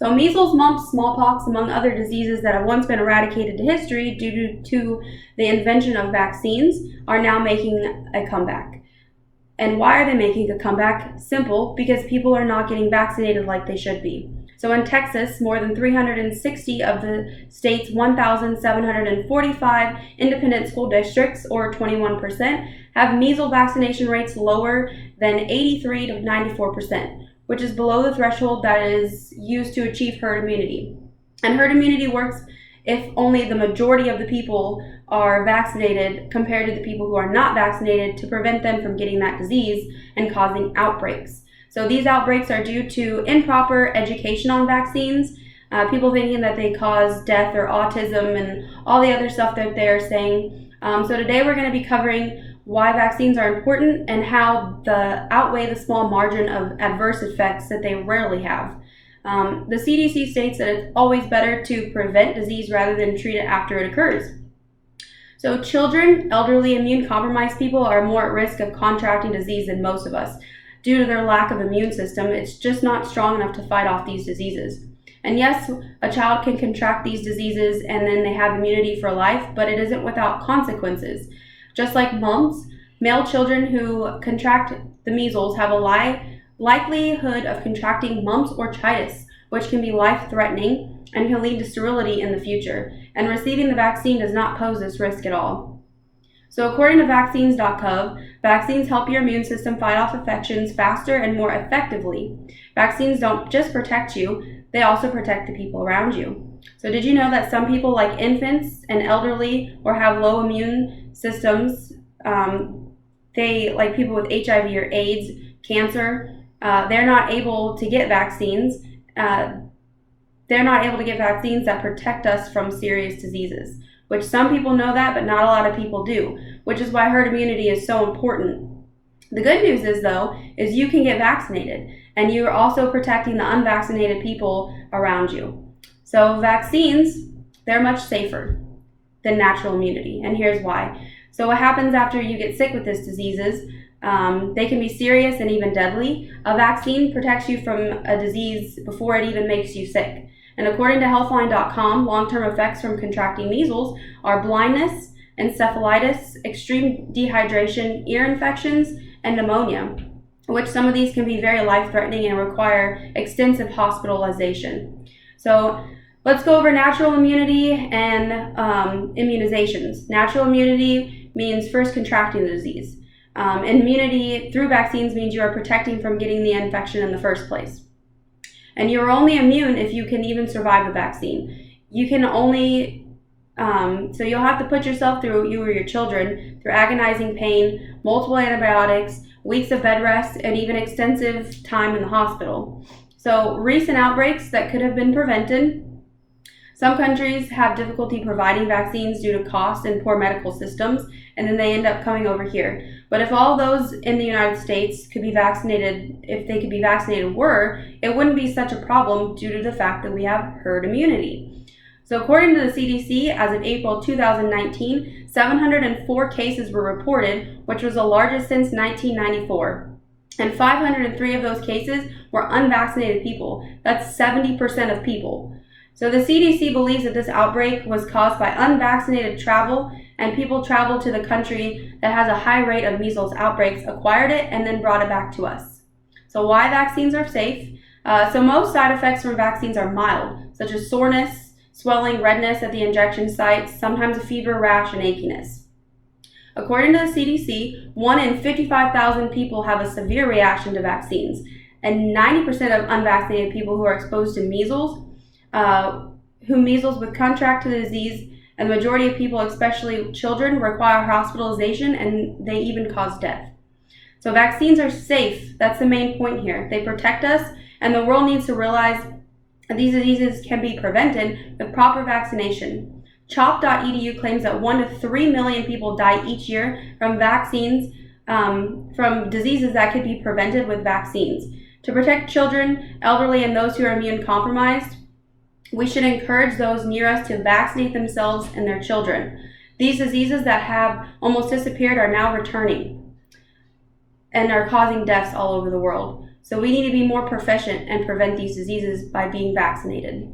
So measles, mumps, smallpox, among other diseases that have once been eradicated to history due to the invention of vaccines, are now making a comeback. And why are they making a comeback? Simple, because people are not getting vaccinated like they should be. So in Texas, more than 360 of the state's 1,745 independent school districts, or 21%, have measles vaccination rates lower than 83 to 94%, which is below the threshold that is used to achieve herd immunity. And herd immunity works if only the majority of the people are vaccinated compared to the people who are not vaccinated, to prevent them from getting that disease and causing outbreaks. So these outbreaks are due to improper education on vaccines, people thinking that they cause death or autism and all the other stuff that they're saying. So today we're going to be covering why vaccines are important and how outweigh the small margin of adverse effects that they rarely have. The CDC states that it's always better to prevent disease rather than treat it after it occurs. So children, elderly, immune-compromised people are more at risk of contracting disease than most of us. Due to their lack of immune system, it's just not strong enough to fight off these diseases. And yes, a child can contract these diseases and then they have immunity for life, but it isn't without consequences. Just like mumps, male children who contract the measles have a likelihood of contracting mumps or orchitis, which can be life-threatening and can lead to sterility in the future. And receiving the vaccine does not pose this risk at all. So according to vaccines.gov, vaccines help your immune system fight off infections faster and more effectively. Vaccines don't just protect you, they also protect the people around you. So did you know that some people, like infants and elderly or have low immune systems, like people with HIV or AIDS, cancer, they're not able to get vaccines. They're not able to get vaccines that protect us from serious diseases, which some people know that, but not a lot of people do, which is why herd immunity is so important. The good news is, though, is you can get vaccinated, and you are also protecting the unvaccinated people around you. So vaccines, they're much safer than natural immunity, and here's why. So what happens after you get sick with these diseases? They can be serious and even deadly. A vaccine protects you from a disease before it even makes you sick. And according to Healthline.com, long-term effects from contracting measles are blindness, encephalitis, extreme dehydration, ear infections, and pneumonia, which some of these can be very life-threatening and require extensive hospitalization. So let's go over natural immunity and immunizations. Natural immunity means first contracting the disease. Immunity through vaccines means you are protecting from getting the infection in the first place. And you're only immune if you can even survive a vaccine. You can only, so you'll have to put yourself through, you or your children, through agonizing pain, multiple antibiotics, weeks of bed rest, and even extensive time in the hospital. So recent outbreaks that could have been prevented. Some countries have difficulty providing vaccines due to cost and poor medical systems, and then they end up coming over here. But if all those in the United States could be vaccinated, if they could be vaccinated it wouldn't be such a problem due to the fact that we have herd immunity. So according to the CDC, as of April 2019, 704 cases were reported, which was the largest since 1994. And 503 of those cases were unvaccinated people. That's 70% of people. So the CDC believes that this outbreak was caused by unvaccinated travel, and people traveled to the country that has a high rate of measles outbreaks, acquired it, and then brought it back to us. So why vaccines are safe? So most side effects from vaccines are mild, such as soreness, swelling, redness at the injection sites, sometimes a fever, rash, and achiness. According to the CDC, 1 in 55,000 people have a severe reaction to vaccines, and 90% of unvaccinated people who are exposed to measles, measles with contract to the disease, and the majority of people, especially children, require hospitalization, and they even cause death. So vaccines are safe. That's the main point here. They protect us, and the world needs to realize that these diseases can be prevented with proper vaccination. CHOP.edu claims that 1 to 3 million people die each year from vaccines, from diseases that could be prevented with vaccines. To protect children, elderly, and those who are immune compromised, we should encourage those near us to vaccinate themselves and their children. These diseases that have almost disappeared are now returning and are causing deaths all over the world. So we need to be more proficient and prevent these diseases by being vaccinated.